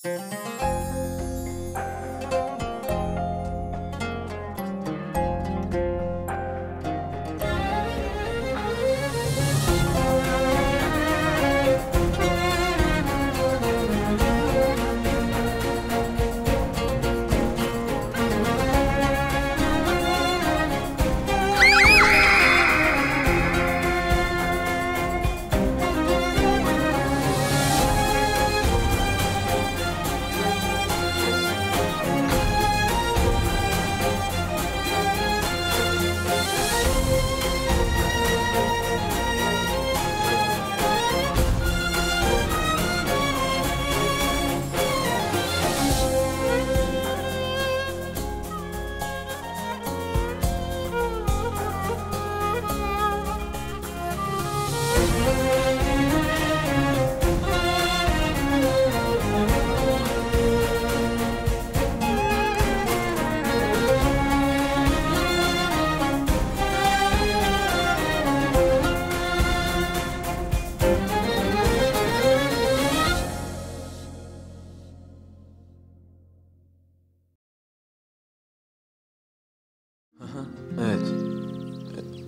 Evet.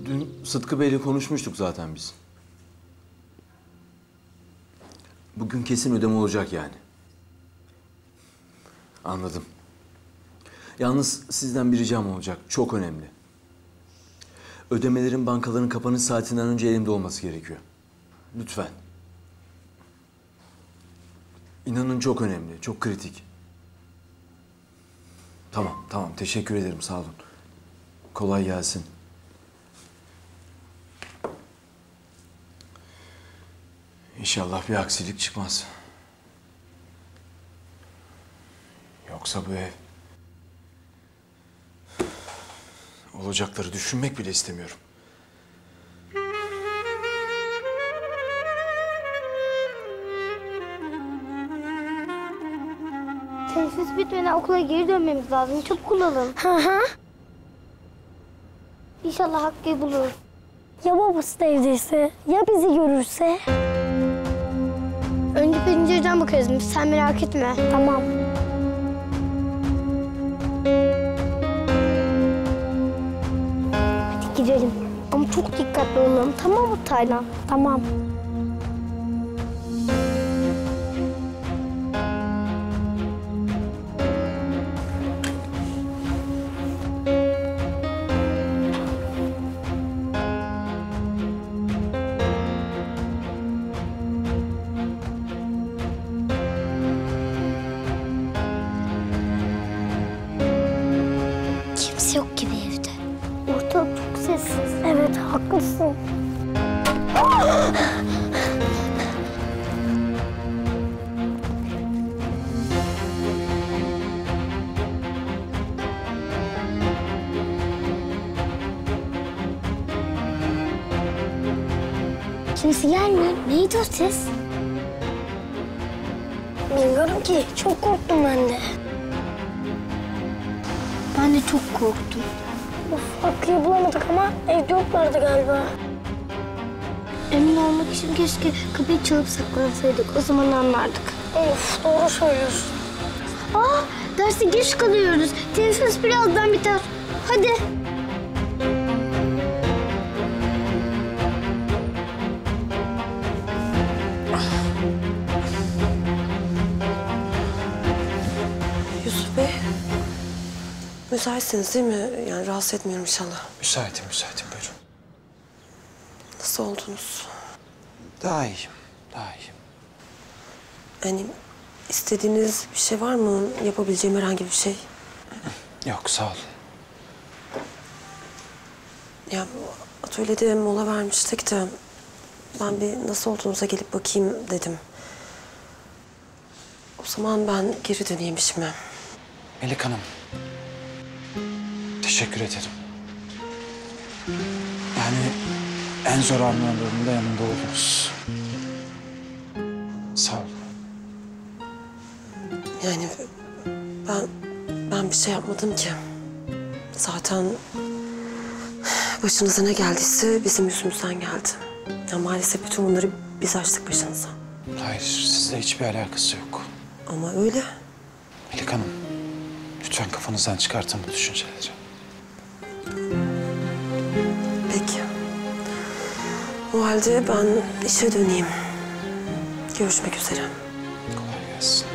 Dün Sıtkı Bey'le konuşmuştuk zaten biz. Bugün kesin ödeme olacak yani. Anladım. Yalnız sizden bir ricam olacak. Çok önemli. Ödemelerin bankaların kapanış saatinden önce elimde olması gerekiyor. Lütfen. İnanın çok önemli, çok kritik. Tamam. Teşekkür ederim. Sağ olun. Kolay gelsin. İnşallah bir aksilik çıkmaz. Yoksa bu ev... Olacakları düşünmek bile istemiyorum. Teneffüs bitmeden okula geri dönmemiz lazım. Çabuk olalım. İnşallah Hakki'yi buluruz. Ya babası da evdeyse? Ya bizi görürse? Önce pencereden bakarız biz. Sen merak etme. Tamam. Hadi gidelim. Ama çok dikkatli olalım. Tamam mı Taylan? Tamam. Kimse yok gibi evde. Ortalık çok sessiz. Evet, haklısın. Kimse gelmiyor. Neydi o ses? Bilmiyorum ki. Çok korktum ben de. Ben de çok korktum. Of, Hakkı'yı bulamadık ama evde yoklardı galiba. Emin olmak için keşke kapıyı çalıp saklansaydık. O zaman anlardık. Of, doğru söylüyorsun. Derse geç kalıyoruz. Teneffüs birazdan biter. Hadi. Yusuf Bey, müsaitsiniz değil mi? Yani rahatsız etmiyorum inşallah. Müsaitim buyurun. Nasıl oldunuz? Daha iyiyim. Yani istediğiniz bir şey var mı? Yapabileceğim herhangi bir şey? Yok, sağ ol. Ya atölyede mola vermiştik de ben bir nasıl olduğunuza gelip bakayım dedim. O zaman ben geri döneyim işime. Melek Hanım, teşekkür ederim. Yani en zor anlarımda yanımda oldunuz. Sağ ol. Yani ben bir şey yapmadım ki. Zaten başınıza ne geldiyse bizim yüzümüzden geldi. Ya maalesef bütün bunları biz açtık başınıza. Hayır, sizle hiçbir alakası yok. Ama öyle. Melek Hanım, lütfen kafanızdan çıkartın bu düşünceleri. Peki. O halde ben işe döneyim. Görüşmek üzere. Kolay gelsin.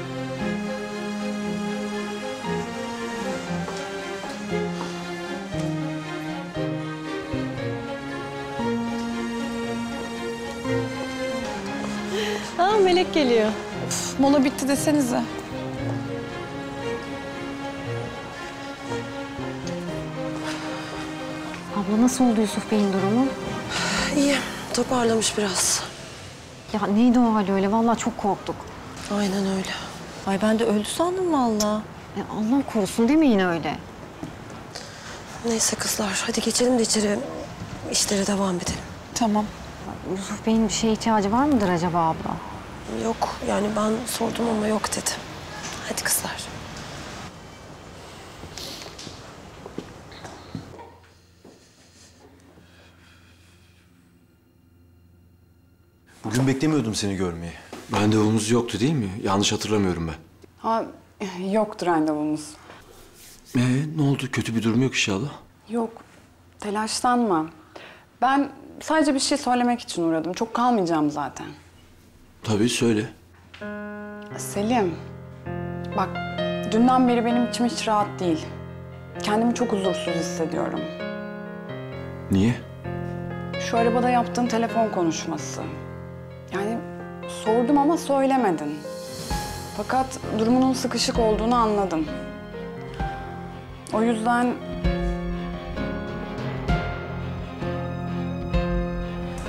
Aa, Melek geliyor. Mola bitti desenize. Abla nasıl oldu Yusuf Bey'in durumu? İyi, toparlamış biraz. Ya neydi o hali öyle? Vallahi çok korktuk. Aynen öyle. Ay ben de öldü sandım vallahi. Allah korusun demeyin öyle. Neyse kızlar, hadi geçelim de içeri. İşlere devam edelim. Tamam. Yusuf Bey'in bir şeye ihtiyacı var mıdır acaba abla? Yok, yani ben sordum ama yok dedi. Hadi kızlar. Bugün beklemiyordum seni görmeyi. Randevumuz yoktu değil mi? Yanlış hatırlamıyorum ben. Ha, yoktur randevumuz. Ne oldu? Kötü bir durum yok inşallah. Yok, telaşlanma. Ben sadece bir şey söylemek için uğradım. Çok kalmayacağım zaten. Tabii söyle. Selim, bak dünden beri benim içim hiç rahat değil. Kendimi çok huzursuz hissediyorum. Niye? Şu arabada yaptığın telefon konuşması. Yani sordum ama söylemedin. Fakat durumunun sıkışık olduğunu anladım. O yüzden...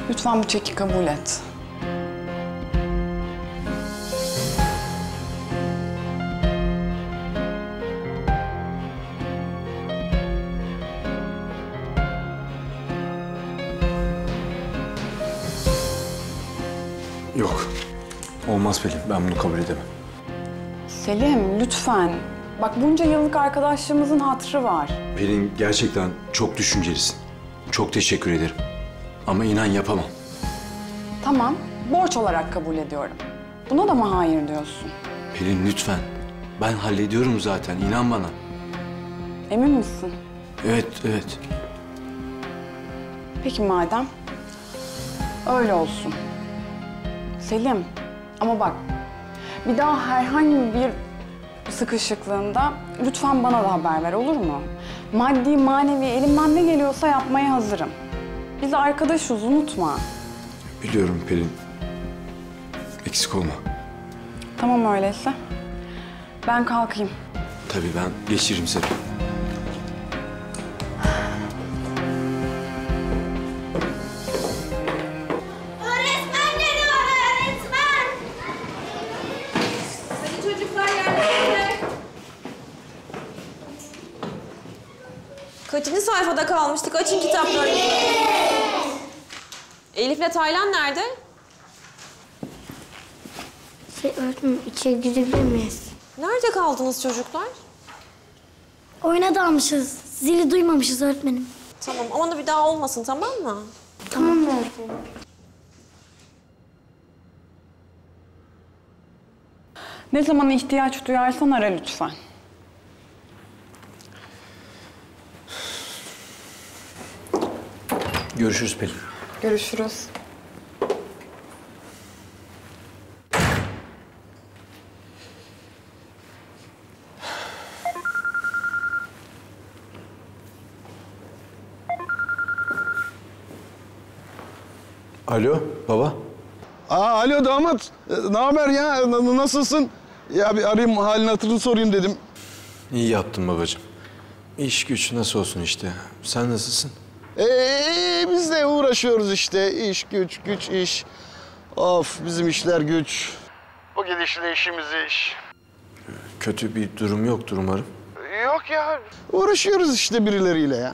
Lütfen bu çeki kabul et. Yok. Olmaz Pelin. Ben bunu kabul edemem. Selim, lütfen. Bak bunca yıllık arkadaşlığımızın hatırı var. Pelin gerçekten çok düşüncelisin. Çok teşekkür ederim. Ama inan yapamam. Tamam, borç olarak kabul ediyorum. Buna da mı hayır diyorsun? Pelin lütfen. Ben hallediyorum zaten. İnan bana. Emin misin? Evet. Peki madem. Öyle olsun. Selim, ama bak bir daha herhangi bir sıkışıklığında lütfen bana da haber ver, olur mu? Maddi, manevi elimden ne geliyorsa yapmaya hazırım. Biz arkadaşız, unutma. Biliyorum Pelin. Eksik olma. Tamam öyleyse. Ben kalkayım. Tabii ben geçiririm seni. Öğretmen geliyor öğretmen. Hadi çocuklar yerlerine. Kaçıncı sayfada kalmıştık? Açın kitapları. Elif'le Taylan nerede? Öğretmenim içeri girebilir miyiz? Nerede kaldınız çocuklar? Oyuna dalmışız. Zili duymamışız öğretmenim. Tamam ama bir daha olmasın, tamam mı? Tamam mı öğretmenim? Ne zaman ihtiyaç duyarsan ara lütfen. Görüşürüz Pelin. Görüşürüz. Alo baba. Alo damat. Ne haber ya? Nasılsın? Ya bir arayayım, halini hatırını sorayım dedim. İyi yaptın babacığım. İş güç nasıl olsun işte. Sen nasılsın? Biz de uğraşıyoruz işte. İş, güç, iş. Of, bizim işler güç. Bu gidişle işimiz iş. Kötü bir durum yoktur umarım. Yok ya. Uğraşıyoruz işte birileriyle ya.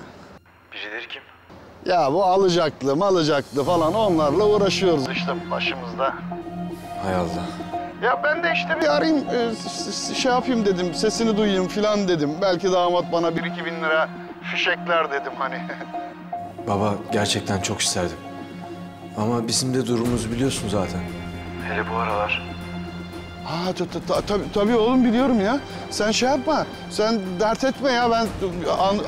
Birileri kim? Ya bu alacaklı falan onlarla uğraşıyoruz işte başımızda. Hay Allah. Ya ben de işte bir arayayım, şey yapayım dedim, sesini duyayım falan dedim. Belki damat bana 1-2 bin lira fişekler dedim hani. Baba gerçekten çok isterdim. Ama bizim de durumumuzu biliyorsun zaten. Hele bu aralar. Ha tabii oğlum biliyorum ya. Sen şey yapma, sen dert etme ya. Ben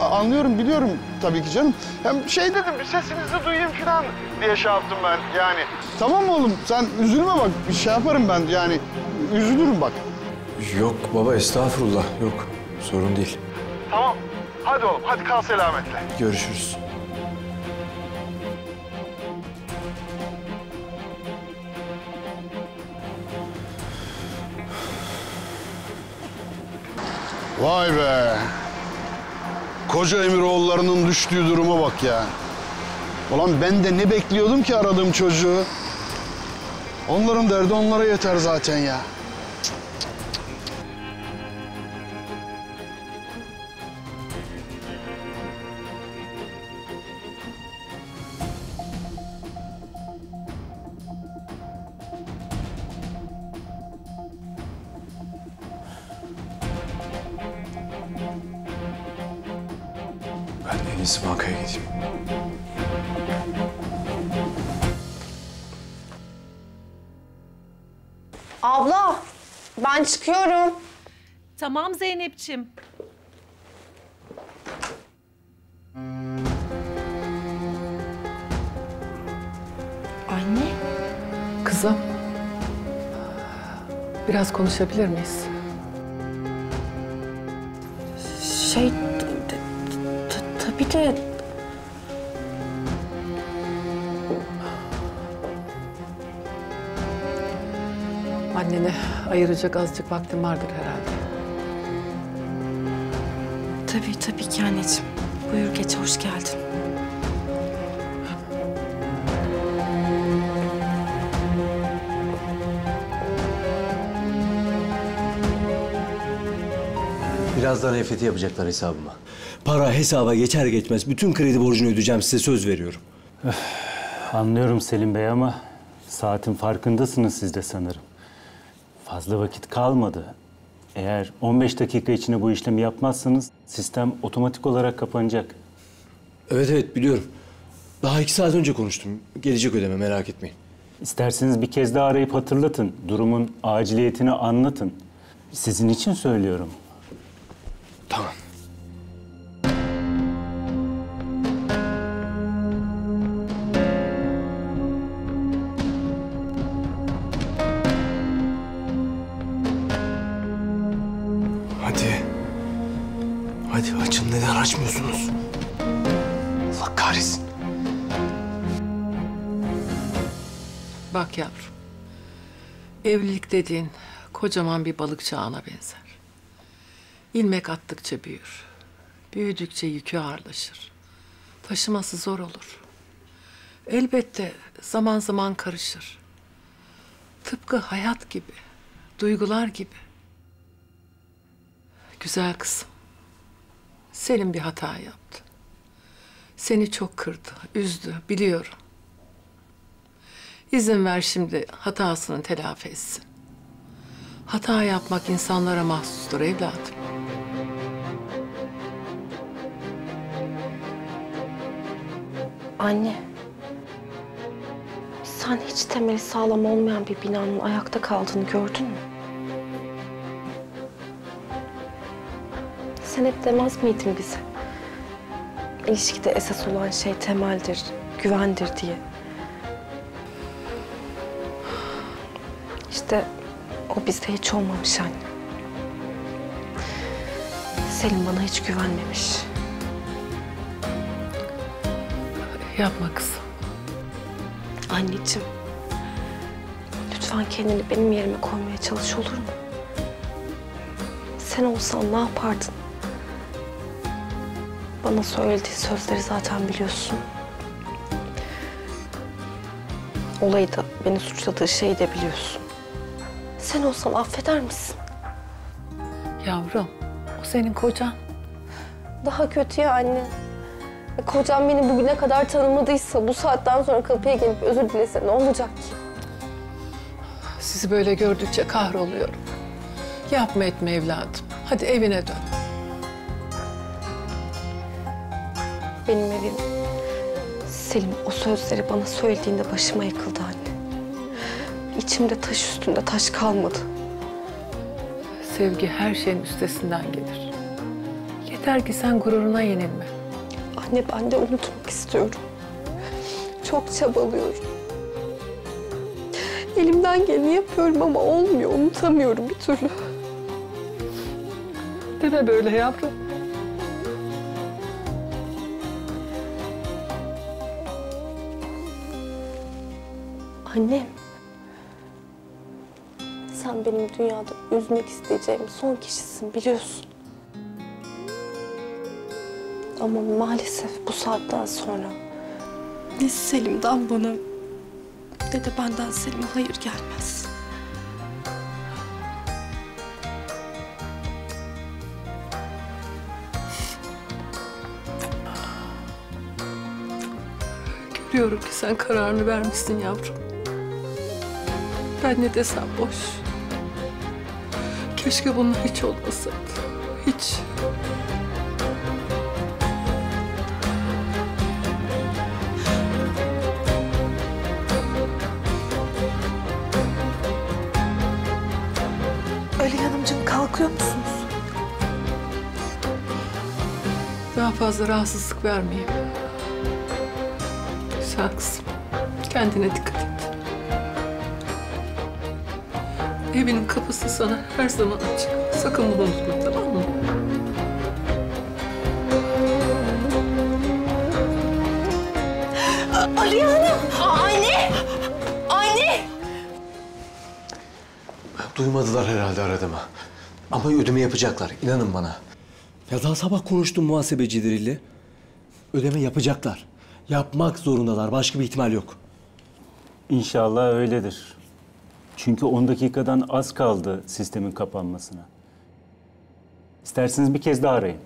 anlıyorum, biliyorum tabii ki canım. Hem şey dedim, bir sesinizi duyayım falan diye şey yaptım ben yani. Tamam mı oğlum? Sen üzülme bak, bir şey yaparım ben yani. Üzülürüm bak. Yok baba, estağfurullah. Yok, sorun değil. Tamam. Hadi oğlum, hadi kal selametle. Görüşürüz. Vay be. Koca Emiroğulları'nın düştüğü duruma bak ya. Ulan ben de ne bekliyordum ki aradığım çocuğu? Onların derdi onlara yeter zaten ya. Ben en iyisi bankaya gideyim. Abla, ben çıkıyorum. Tamam Zeynep'ciğim. Anne. Kızım, biraz konuşabilir miyiz? Tabii de... Annene ayıracak azıcık vaktim vardır herhalde. Tabii ki anneciğim. Buyur geç, hoş geldin. Birazdan EFT yapacaklar hesabıma. Para hesaba geçer geçmez bütün kredi borcunu ödeyeceğim, size söz veriyorum. Anlıyorum Selim Bey ama saatin farkındasınız siz de sanırım. Fazla vakit kalmadı. Eğer 15 dakika içinde bu işlemi yapmazsanız sistem otomatik olarak kapanacak. Evet biliyorum. Daha 2 saat önce konuştum. Gelecek ödeme, merak etmeyin. İsterseniz bir kez daha arayıp hatırlatın. Durumun aciliyetini anlatın. Sizin için söylüyorum. Tamam. Hadi açın, neden açmıyorsunuz? Allah kahretsin. Bak yavrum, evlilik dediğin kocaman bir balıkçı ağına benzer. İlmek attıkça büyür. Büyüdükçe yükü ağırlaşır. Taşıması zor olur. Elbette zaman zaman karışır. Tıpkı hayat gibi, duygular gibi. Güzel kızım, Selim bir hata yaptı. Seni çok kırdı, üzdü, biliyorum. İzin ver şimdi hatasını telafi etsin. Hata yapmak insanlara mahsustur evladım. Anne, sen hiç temeli sağlam olmayan bir binanın ayakta kaldığını gördün mü? Sen hep demez miydin bize? İlişkide esas olan şey temeldir, güvendir diye. İşte o bizde hiç olmamış anne. Selim bana hiç güvenmemiş. Yapma kızım. Anneciğim, lütfen kendini benim yerime koymaya çalış, olur mu? Sen olsan ne yapardın? Bana söylediği sözleri zaten biliyorsun. Olayı da, beni suçladığı şeyi de biliyorsun. Sen olsan affeder misin? Yavrum, o senin kocan. Daha kötü ya anne. Kocam beni bugüne kadar tanımadıysa bu saatten sonra kapıya gelip özür dilese ne olacak ki? Sizi böyle gördükçe kahroluyorum. Yapma etme evladım. Hadi evine dön. Benim evim. Selim o sözleri bana söylediğinde başıma yıkıldı anne. İçimde taş üstünde taş kalmadı. Sevgi her şeyin üstesinden gelir. Yeter ki sen gururuna yenilme. Anne, ben de unutmak istiyorum. Çok çabalıyorum. Elimden geleni yapıyorum ama olmuyor. Unutamıyorum bir türlü. Deme böyle yavrum. Annem. Sen benim dünyada üzmek isteyeceğim son kişisin, biliyorsun. Ama maalesef bu saatten sonra ne Selim'den bana ne de benden Selim'e hayır gelmez. Görüyorum ki sen kararını vermişsin yavrum. Ben ne desem boş. Keşke bunlar hiç olmasaydı. Hiç. Aliye Hanımcığım, kalkıyor musunuz? Daha fazla rahatsızlık vermeyeyim. Güzel kızım. Kendine dikkat et. Evinin kapısı sana her zaman açık. Sakın bunu unutma, tamam mı? Aliye Hanım! Anne! Anne! Duymadılar herhalde aradığımı. Ama ödeme yapacaklar, inanın bana. Ya daha sabah konuştum muhasebecileriyle. Ödeme yapacaklar. Yapmak zorundalar, başka bir ihtimal yok. İnşallah öyledir. Çünkü 10 dakikadan az kaldı sistemin kapanmasına. İsterseniz bir kez daha arayın.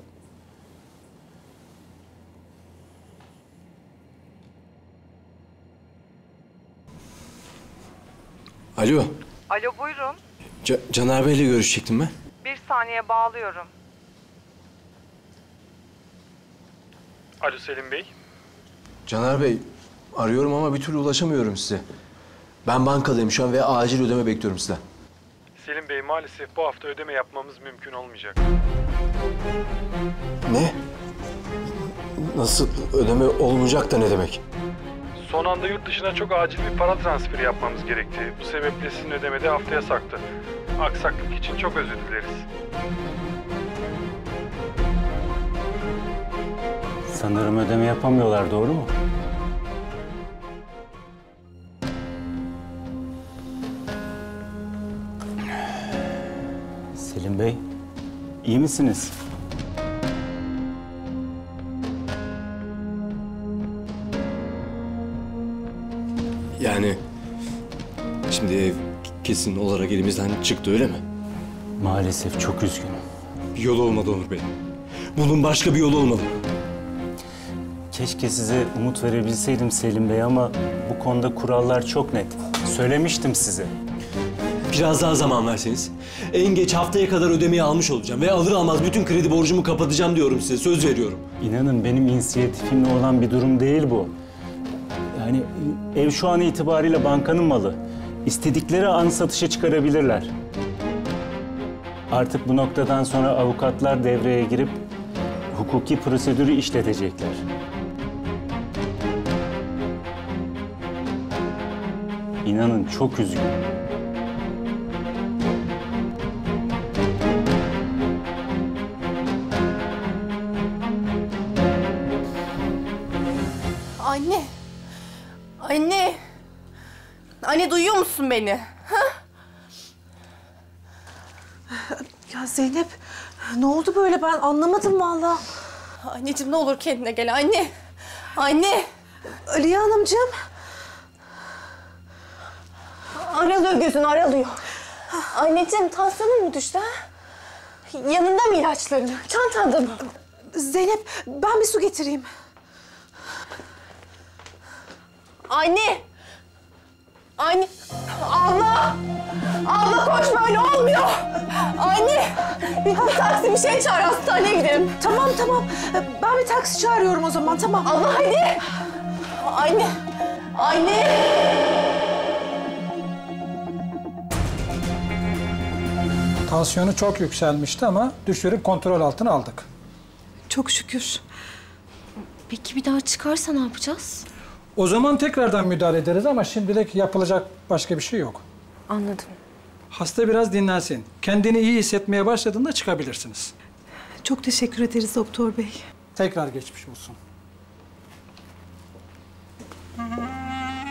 Alo. Alo, buyurun. Caner Bey'le görüşecektim ben. Bir saniye, bağlıyorum. Alo Selim Bey. Caner Bey, arıyorum ama bir türlü ulaşamıyorum size. Ben bankadayım şu an ve acil ödeme bekliyorum sizden. Selim Bey, maalesef bu hafta ödeme yapmamız mümkün olmayacak. Ne? Nasıl ödeme olmayacak da ne demek? Son anda yurt dışına çok acil bir para transferi yapmamız gerekti. Bu sebeple sizin ödeme de haftaya sarktı. Aksaklık için çok özür dileriz. Sanırım ödeme yapamıyorlar, doğru mu? Selim Bey, iyi misiniz? Yani şimdi ev kesin olarak elimizden çıktı, öyle mi? Maalesef çok üzgünüm. Bir yolu olmadı Onur Bey. Bunun başka bir yolu olmalı. Keşke size umut verebilseydim Selim Bey ama bu konuda kurallar çok net. Söylemiştim size. Biraz daha zaman verseniz. En geç haftaya kadar ödemeyi almış olacağım. Ve alır almaz bütün kredi borcumu kapatacağım diyorum size. Söz veriyorum. İnanın benim inisiyatifimle olan bir durum değil bu. Yani ev şu an itibariyle bankanın malı. İstedikleri an satışa çıkarabilirler. Artık bu noktadan sonra avukatlar devreye girip hukuki prosedürü işletecekler. İnanın çok üzgünüm. Anne! Anne! Anne, duyuyor musun beni? Ha? Ya Zeynep, ne oldu böyle? Ben anlamadım vallahi. Anneciğim, ne olur kendine gel anne. Anne! Aliye Hanımcığım. Aralıyor gözün, aralıyor. Anneciğim, tansiyonun mu düştü ha? Yanında mı ilaçların? Çantanda mı? Zeynep, ben bir su getireyim. Anne! Anne! Abla! Abla koş, böyle olmuyor! Anne! Bir taksi, bir şey çağır, hastaneye gidelim. Tamam. Ben bir taksi çağırıyorum o zaman, tamam. Abla hadi! Anne! Anne! Tansiyonu çok yükselmişti ama düşürüp kontrol altına aldık. Çok şükür. Peki bir daha çıkarsa ne yapacağız? O zaman tekrardan müdahale ederiz ama şimdilik yapılacak başka bir şey yok. Anladım. Hasta biraz dinlensin. Kendini iyi hissetmeye başladığında çıkabilirsiniz. Çok teşekkür ederiz doktor bey. Tekrar geçmiş olsun.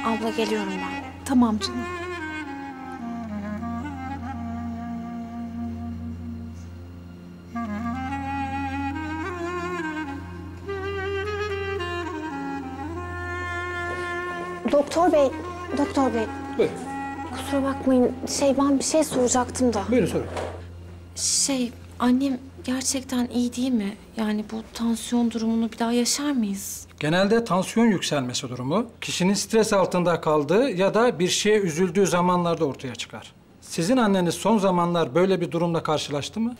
Abla geliyorum ben. Tamam canım. Doktor bey, doktor bey. Buyurun. Kusura bakmayın. Ben bir şey soracaktım da. Buyurun sorun. Annem gerçekten iyi değil mi? Yani bu tansiyon durumunu bir daha yaşar mıyız? Genelde tansiyon yükselmesi durumu kişinin stres altında kaldığı ya da bir şeye üzüldüğü zamanlarda ortaya çıkar. Sizin anneniz son zamanlar böyle bir durumla karşılaştı mı?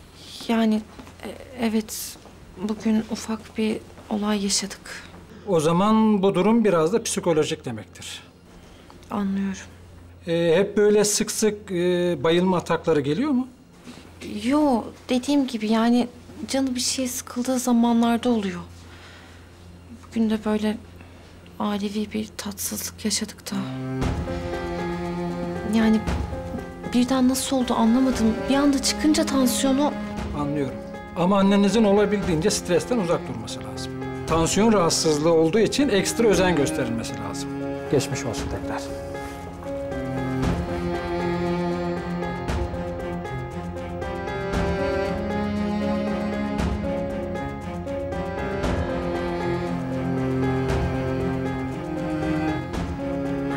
Yani evet, bugün ufak bir olay yaşadık. O zaman bu durum biraz da psikolojik demektir. Anlıyorum. Hep böyle sık sık bayılma atakları geliyor mu? Yo, dediğim gibi yani canı bir şeye sıkıldığı zamanlarda oluyor. Bugün de böyle ailevi bir tatsızlık yaşadık da. Yani birden nasıl oldu anlamadım. Bir anda çıkınca tansiyonu... Anlıyorum. Ama annenizin olabildiğince stresten uzak durması lazım. Tansiyon rahatsızlığı olduğu için ekstra özen gösterilmesi lazım. Geçmiş olsun tekrar.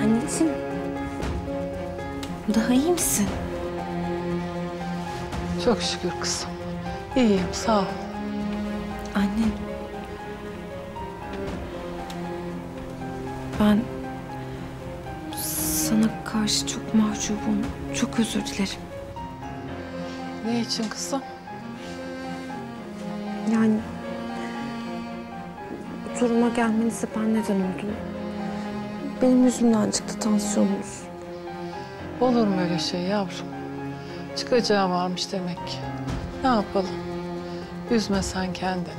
Anneciğim, daha iyi misin? Çok şükür kızım. İyiyim, sağ ol. Anne. Ben sana karşı çok mahcubum. Çok özür dilerim. Ne için kızım? Yani bu duruma gelmenize ben neden oldum? Benim yüzümden çıktı tansiyonunuz. Olur mu öyle şey yavrum? Çıkacağı varmış demek ki. Ne yapalım? Üzme sen kendini.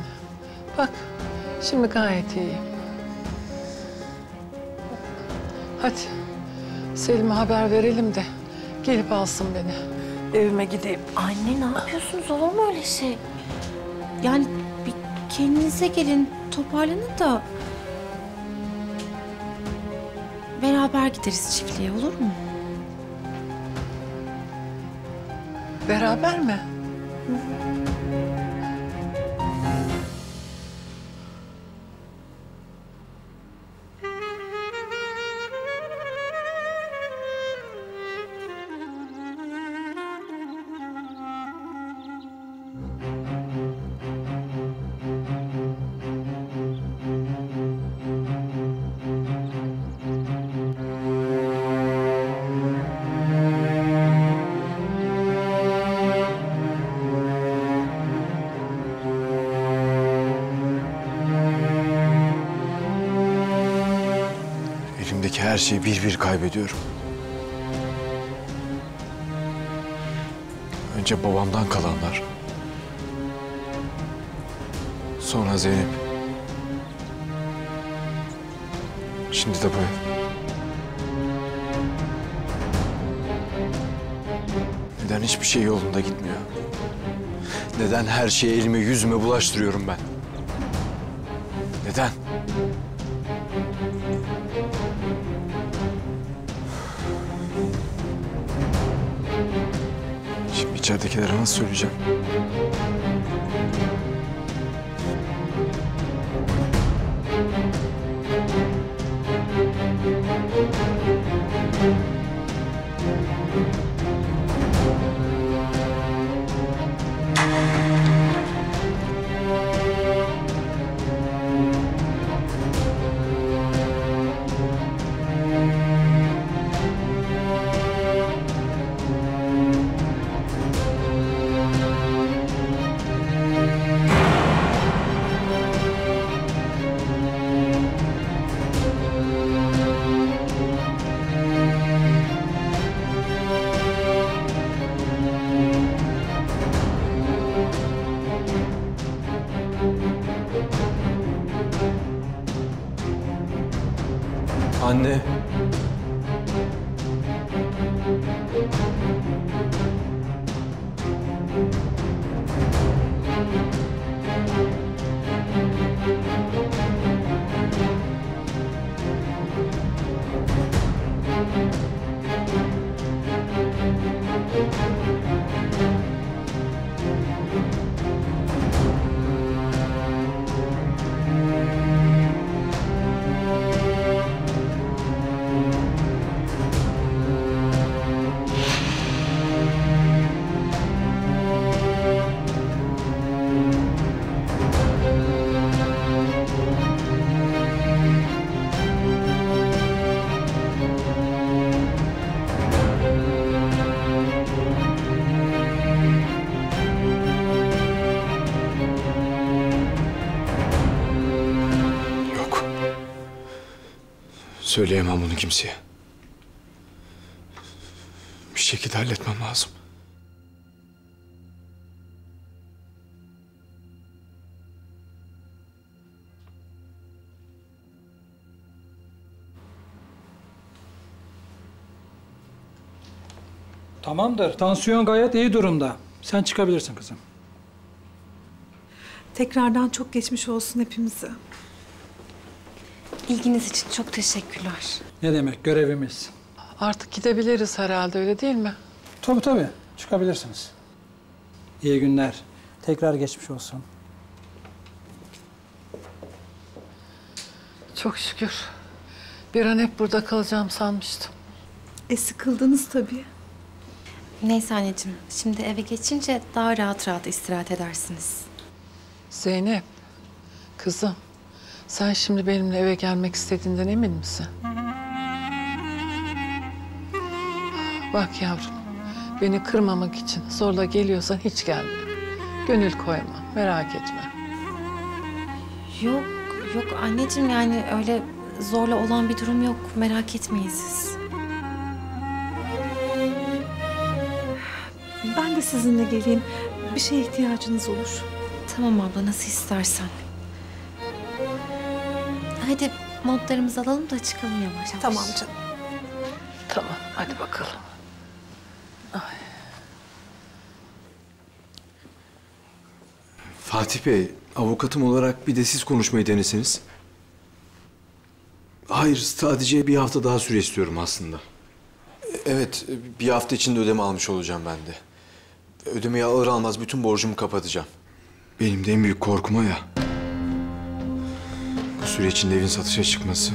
Bak, şimdi gayet iyiyim. Hadi, Selim'e haber verelim de gelip alsın beni. Evime gideyim. Anne ne yapıyorsunuz? Olur mu öyle şey? Yani bir kendinize gelin, toparlanın da beraber gideriz çiftliğe, olur mu? Beraber mi? Elimdeki her şeyi bir bir kaybediyorum. Önce babamdan kalanlar. Sonra Zeynep. Şimdi de bu ev. Neden hiçbir şey yolunda gitmiyor? Neden her şeyi elime yüzüme bulaştırıyorum ben? Neden? Şimdi içeridekilere nasıl söyleyeceğim? Anne. Söyleyemem bunu kimseye. Bir şekilde halletmem lazım. Tamamdır. Tansiyon gayet iyi durumda. Sen çıkabilirsin kızım. Tekrardan çok geçmiş olsun hepimize. İlginiz için çok teşekkürler. Ne demek, görevimiz. Artık gidebiliriz herhalde, öyle değil mi? Tabii tabii, çıkabilirsiniz. İyi günler. Tekrar geçmiş olsun. Çok şükür. Bir an hep burada kalacağım sanmıştım. Sıkıldınız tabii. Neyse anneciğim, şimdi eve geçince daha rahat rahat istirahat edersiniz. Zeynep, kızım. Sen şimdi benimle eve gelmek istediğinden emin misin? Bak yavrum, beni kırmamak için zorla geliyorsan hiç gelme. Gönül koyma, merak etme. Yok anneciğim, yani öyle zorla olan bir durum yok. Merak etmeyin siz. Ben de sizinle geleyim. Bir şeye ihtiyacınız olur. Tamam abla, nasıl istersen. Hadi montlarımızı alalım da çıkalım yavaş yavaş. Tamam canım. Tamam, hadi bakalım. Ay. Fatih Bey, avukatım olarak bir de siz konuşmayı deneseniz. Hayır, sadece bir hafta daha süre istiyorum aslında. Evet, bir hafta içinde ödeme almış olacağım ben de. Ödemeyi alır almaz bütün borcumu kapatacağım. Benim de en büyük korkum o ya. Bu süre içinde evin satışa çıkması.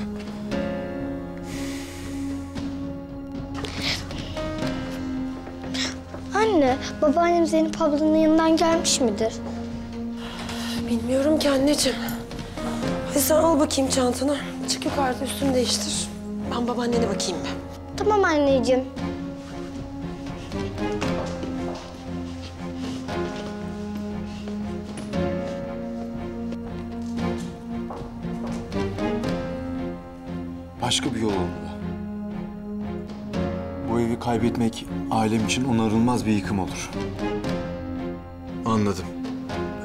Anne, babaannem Zeynep ablanın yanından gelmiş midir? Bilmiyorum ki anneciğim. Hadi sen al bakayım çantanı. Çık yukarıda üstünü değiştir. Ben babaannene bakayım ben. Tamam anneciğim. Başka bir yol olmalı. Bu evi kaybetmek ailem için onarılmaz bir yıkım olur. Anladım.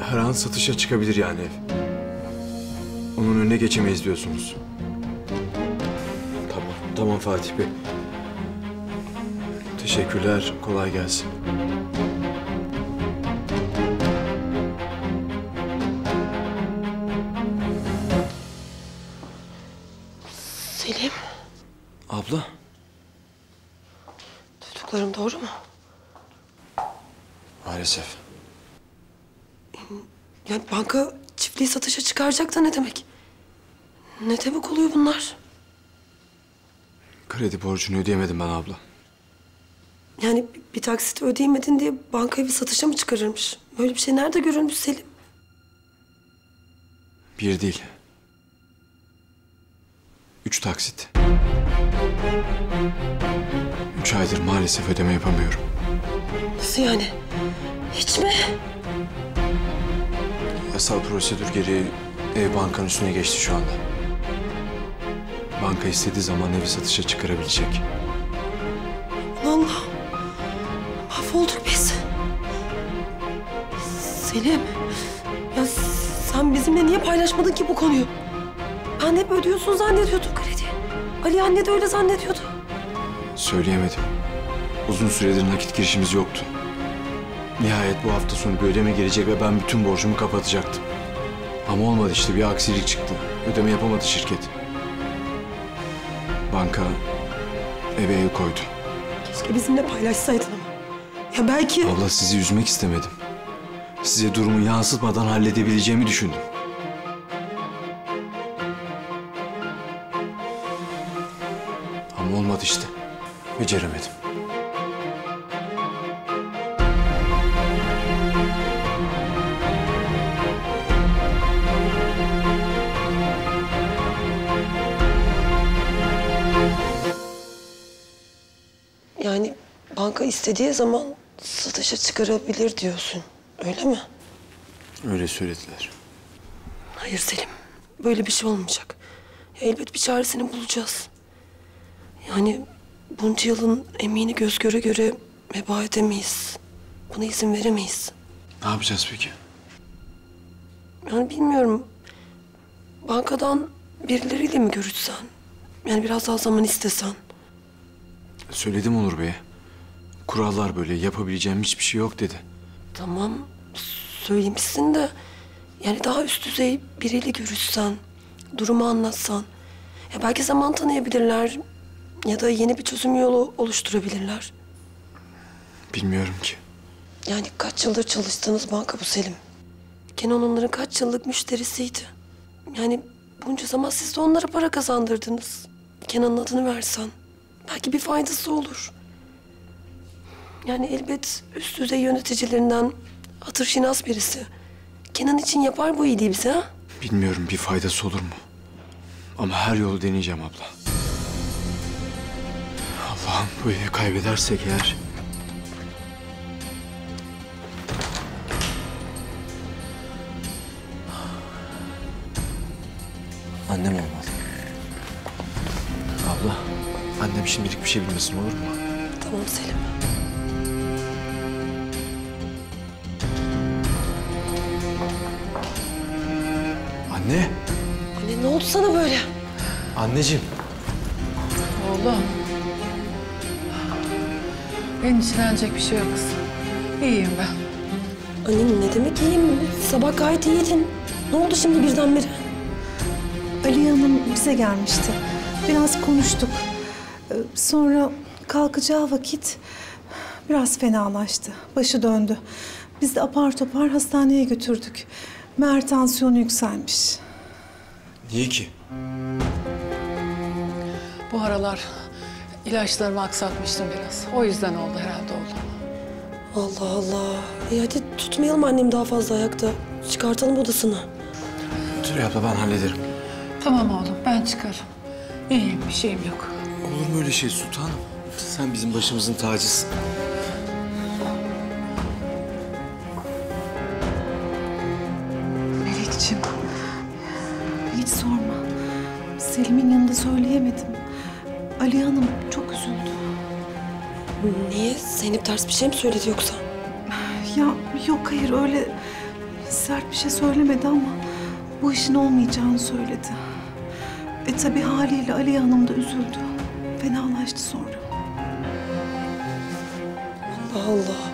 Her an satışa çıkabilir yani ev. Onun önüne geçemeyiz diyorsunuz. Tamam Fatih Bey. Teşekkürler, kolay gelsin. Selim. Abla. Duyduklarım doğru mu? Maalesef. Yani banka çiftliği satışa çıkaracak da ne demek? Ne demek oluyor bunlar? Kredi borcunu ödeyemedim ben abla. Yani bir taksiti ödeyemedin diye banka evi satışa mı çıkarırmış? Böyle bir şey nerede görülmüş Selim? Bir değil. 3 taksit. 3 aydır maalesef ödeme yapamıyorum. Nasıl yani? Hiç mi? Yasal prosedür gereği ev bankanın üstüne geçti şu anda. Banka istediği zaman evi satışa çıkarabilecek. Allah! Mahvolduk biz. Selim, ya sen bizimle niye paylaşmadın ki bu konuyu? Ben hep ödüyorsun zannediyordum kredi. Ali anne de öyle zannediyordu. Söyleyemedim. Uzun süredir nakit girişimiz yoktu. Nihayet bu hafta sonu bir ödeme gelecek ve ben bütün borcumu kapatacaktım. Ama olmadı işte, bir aksilik çıktı. Ödeme yapamadı şirket. Banka eve el koydu. Keşke bizimle paylaşsaydın ama. Ya belki... Abla, sizi üzmek istemedim. Size durumu yansıtmadan halledebileceğimi düşündüm. Ama olmadı işte. Beceremedim. Yani banka istediği zaman satışa çıkarabilir diyorsun. Öyle mi? Öyle söylediler. Hayır Selim. Böyle bir şey olmayacak. Ya elbet bir çaresini bulacağız. Yani bunca yılın emeğini göz göre göre heba edemeyiz. Buna izin veremeyiz. Ne yapacağız peki? Yani bilmiyorum. Bankadan birileriyle mi görüşsen? Yani biraz daha zaman istesen. Söyledim Onur Bey'e. Kurallar böyle, yapabileceğim hiçbir şey yok dedi. Tamam, söylemişsin de... Yani daha üst düzey biriyle görüşsen, durumu anlatsan... Ya belki zaman tanıyabilirler ya da yeni bir çözüm yolu oluşturabilirler. Bilmiyorum ki. Yani kaç yıldır çalıştığınız banka bu Selim. Kenan onların kaç yıllık müşterisiydi. Yani bunca zaman siz de onlara para kazandırdınız. Kenan'ın adını versen. Belki bir faydası olur. Yani elbet üst düzey yöneticilerinden hatırşinas birisi. Kenan için yapar bu iyiliği bize ha? Bilmiyorum bir faydası olur mu? Ama her yolu deneyeceğim abla. Allah'ım, bu evi kaybedersek eğer... Annem olmaz. Abla, annem şimdilik bir şey bilmesin, olur mu? Tamam Selim. Anne. Anne ne oldu sana böyle? Anneciğim. Oğlum. Endişelenecek bir şey yok kızım. İyiyim ben. Annem ne demek iyiyim? Sabah gayet iyiydin. Ne oldu şimdi birdenbire? Aliye Hanım bize gelmişti. Biraz konuştuk. Sonra kalkacağı vakit biraz fenalaştı. Başı döndü. Biz de apar topar hastaneye götürdük. Meğer tansiyonu yükselmiş. Niye ki? Bu aralar ilaçlarımı aksatmıştım biraz. O yüzden oldu herhalde oğlum. Allah Allah. Hadi tutmayalım annem daha fazla ayakta. Çıkartalım odasına. Tulay abla, ben hallederim. Tamam oğlum, ben çıkarım. İyiyim, bir şeyim yok. Olur mu öyle şey sultanım? Sen bizim başımızın tacısın. Melekciğim, hiç sorma. Selim'in yanında söyleyemedim. Aliye Hanım çok üzüldü. Niye? Zeynep ters bir şey mi söyledi yoksa? Ya yok, hayır, öyle sert bir şey söylemedi ama bu işin olmayacağını söyledi. Tabii haliyle Aliye Hanım da üzüldü. Fenalaştı sonra. Allah Allah.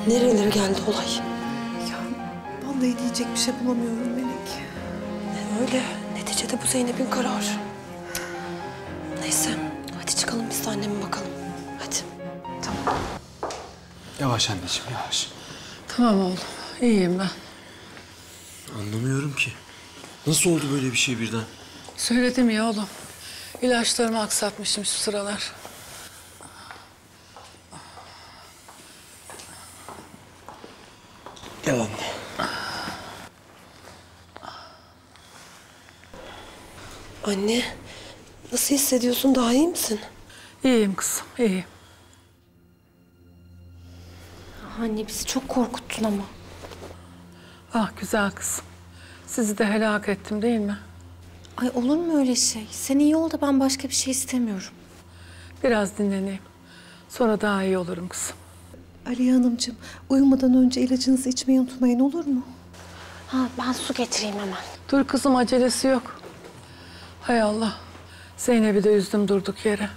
Nerelere geldi olay? Ya vallahi diyecek bir şey bulamıyorum Melek. Öyle. Neticede bu Zeynep'in kararı. Neyse. Hadi çıkalım biz de anneme bakalım. Hadi. Tamam. Yavaş anneciğim, yavaş. Tamam oğlum, iyiyim ben. Anlamıyorum ki. Nasıl oldu böyle bir şey birden? Söyledim ya oğlum. İlaçlarımı aksatmışım şu sıralar. Gel anne. Anne, nasıl hissediyorsun? Daha iyi misin? İyiyim kızım, iyiyim. Anne bizi çok korkuttun ama. Ah güzel kızım. Sizi de helak ettim değil mi? Ay olur mu öyle şey? Sen iyi ol da ben başka bir şey istemiyorum. Biraz dinleneyim. Sonra daha iyi olurum kızım. Aliye Hanımcığım, uyumadan önce ilacınızı içmeyi unutmayın, olur mu? Ha, ben su getireyim hemen. Dur kızım, acelesi yok. Hay Allah. Zeynep'i de üzdüm durduk yere.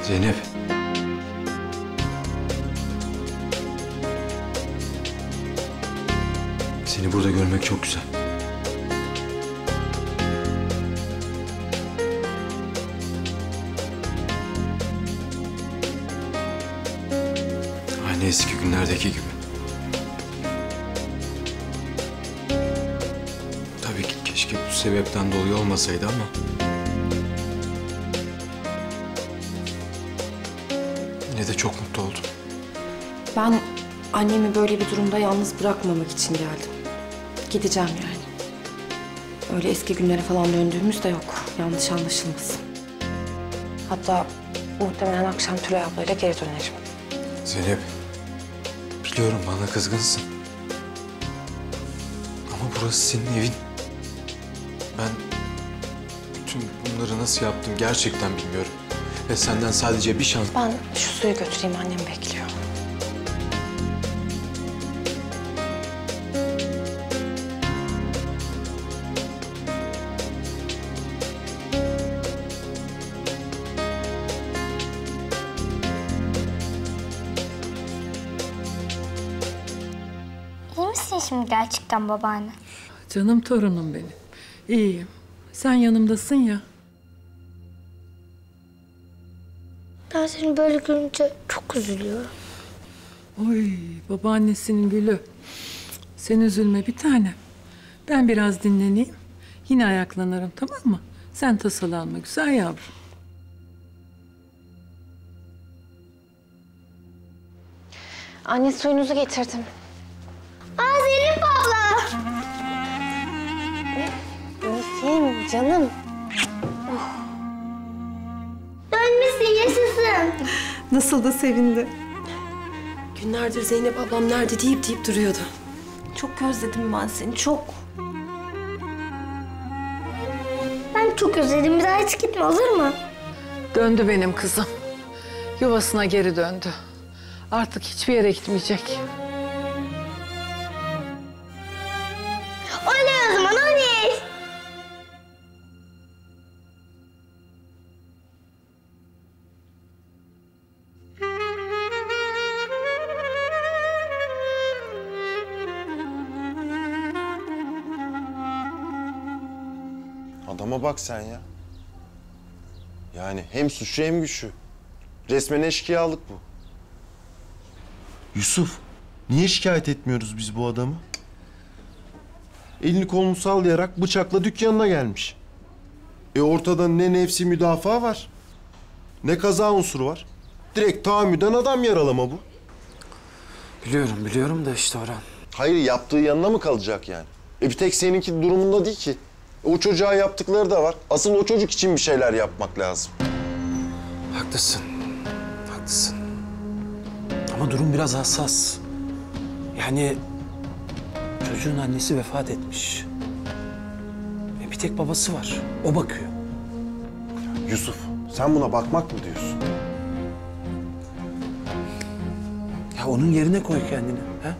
Zeynep. Seni burada görmek çok güzel. Aynı eski günlerdeki gibi. Tabii ki keşke bu sebepten dolayı olmasaydı ama... Yine de çok mutlu oldum. Ben annemi böyle bir durumda yalnız bırakmamak için geldim. Gideceğim yani. Öyle eski günlere falan döndüğümüz de yok. Yanlış anlaşılmasın. Hatta muhtemelen akşam Tulay ablayla geri dönerim. Zeynep, biliyorum bana kızgınsın. Ama burası senin evin. Ben bütün bunları nasıl yaptım gerçekten bilmiyorum. Ve senden sadece bir şans... Ben şu suyu götüreyim, annem bekliyor. İyi misin şimdi gerçekten babaanne? Canım torunum benim. İyiyim. Sen yanımdasın ya. Ben seni böyle görünce çok üzülüyorum. Oy, babaannesinin gülü. Sen üzülme bir tanem. Ben biraz dinleneyim. Yine ayaklanırım, tamam mı? Sen tasalanma güzel yavrum. Anne, suyunuzu getirdim. Aa, Zeynep abla! İyiyim canım. Dönmüşsün, yaşasın. Nasıl da sevindi. Günlerdir Zeynep ablam nerede deyip duruyordu. Çok özledim ben seni, çok. Ben çok özledim. Bir daha hiç gitme, olur mu? Döndü benim kızım. Yuvasına geri döndü. Artık hiçbir yere gitmeyecek. Oley o zaman, oley! Adama bak sen ya. Yani hem suçlu hem güçlü. Resmen eşkıyalık bu. Yusuf, niye şikayet etmiyoruz biz bu adamı? Elini kolunu sallayarak bıçakla dükkanına gelmiş. Ortada ne nefsi müdafaa var, ne kaza unsuru var. Direkt tahammüden adam yaralama bu. Biliyorum da işte Orhan. Hayır, yaptığı yanına mı kalacak yani? Bir tek seninki durumunda değil ki. O çocuğa yaptıkları da var. Asıl o çocuk için bir şeyler yapmak lazım. Haklısın. Ama durum biraz hassas. Yani çocuğun annesi vefat etmiş. Bir tek babası var. O bakıyor. Yusuf, sen buna bakmak mı diyorsun? Ya onun yerine koy kendini. Ha?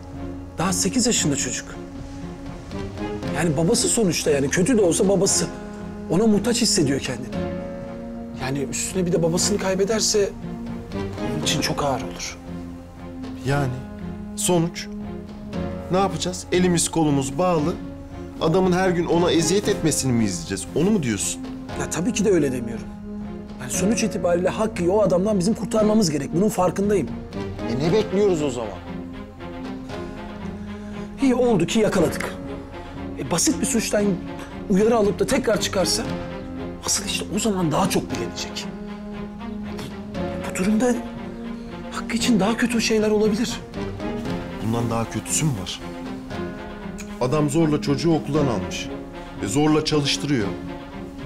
Daha 8 yaşında çocuk. Yani babası sonuçta, yani kötü de olsa babası. Ona muhtaç hissediyor kendini. Yani üstüne bir de babasını kaybederse onun için çok ağır olur. Yani sonuç? Ne yapacağız? Elimiz kolumuz bağlı. Adamın her gün ona eziyet etmesini mi izleyeceğiz? Onu mu diyorsun? Ya tabii ki de öyle demiyorum. Yani sonuç itibariyle Hakki'yi o adamdan bizim kurtarmamız gerek. Bunun farkındayım. Ne bekliyoruz o zaman? İyi oldu ki yakaladık. Basit bir suçtan uyarı alıp da tekrar çıkarsa asıl işte o zaman daha çok bilinecek. Bu durumda Hakkı için daha kötü şeyler olabilir. Bundan daha kötüsü mü var? Adam zorla çocuğu okuldan almış. Zorla çalıştırıyor.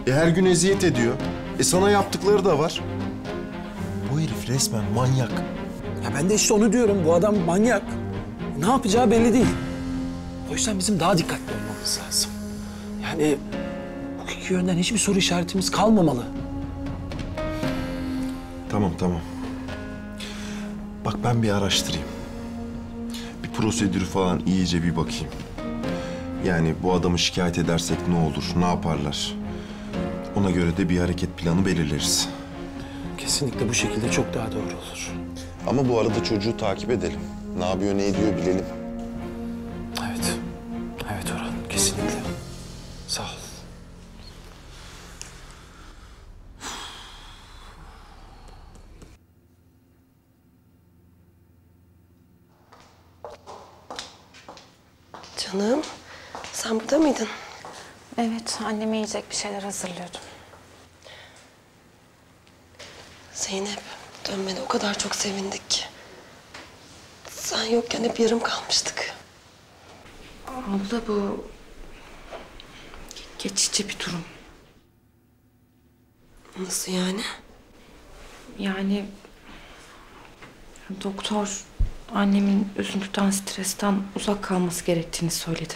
Her gün eziyet ediyor. Sana yaptıkları da var. Bu herif resmen manyak. Ya ben de işte onu diyorum. Bu adam manyak. ne yapacağı belli değil. O yüzden bizim daha dikkatli olmamız lazım. Yani bu iki yönden hiçbir soru işaretimiz kalmamalı. Tamam. Bak ben bir araştırayım. Bir prosedürü falan iyice bir bakayım. Yani bu adamı şikayet edersek ne olur, ne yaparlar? Ona göre de bir hareket planı belirleriz. Kesinlikle bu şekilde çok daha doğru olur. Ama bu arada çocuğu takip edelim. Ne yapıyor, ne ediyor bilelim. Evet Orhan, kesinlikle. Sağ ol. Canım, sen burada mıydın? Evet, anneme yiyecek bir şeyler hazırlıyordum. Zeynep, dönmene o kadar çok sevindik ki. Sen yokken hep yarım kalmıştık. Abla bu geçici bir durum. Nasıl yani? Yani doktor annemin üzüntüden, stresten uzak kalması gerektiğini söyledi.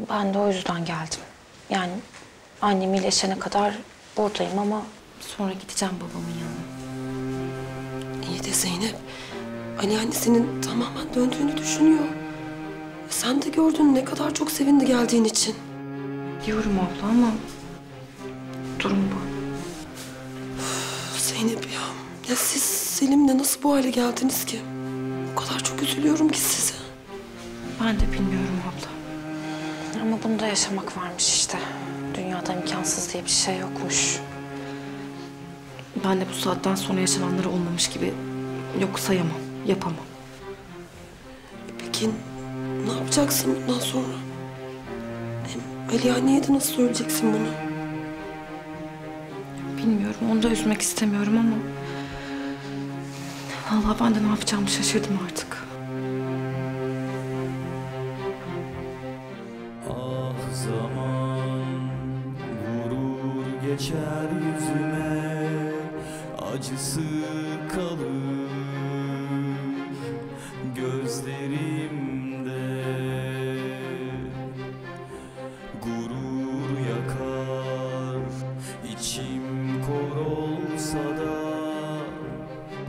Ben de o yüzden geldim. Yani annem iyileşene kadar buradayım ama sonra gideceğim babamın yanına. İyi de Zeynep, Ali annesinin tamamen döndüğünü düşünüyor. Sen de gördün ne kadar çok sevindi geldiğin için. Diyorum abla ama durum bu. Zeynep ya. Ya siz Selim'le nasıl bu hale geldiniz ki? O kadar çok üzülüyorum ki size. Ben de bilmiyorum abla. Ama bunda yaşamak varmış işte. Dünyada imkansız diye bir şey yokmuş. Ben de bu saatten sonra yaşananları olmamış gibi yok sayamam, yapamam. Peki ne yapacaksın bundan sonra? Hem Ali anneye de nasıl söyleyeceksin bunu? Bilmiyorum, onu da üzmek istemiyorum ama... Vallahi ben de ne yapacağımı şaşırdım artık. Ah zaman vurur geçer yüzüme, acısı kalır gözlerimde. Gurur yakar, içim kor olsa da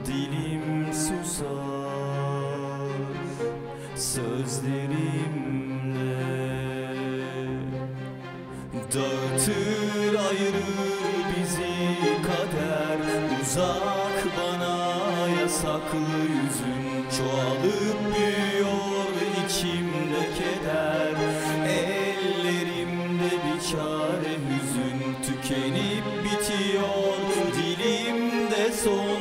dilim susar sözlerimle. Dağıtır ayırır bizi kader, uzak bana yasaklı yüzün, çoğalıp büyüyor içimde keder, ellerimde bir çare hüzün, tükenip bitiyor dilimde son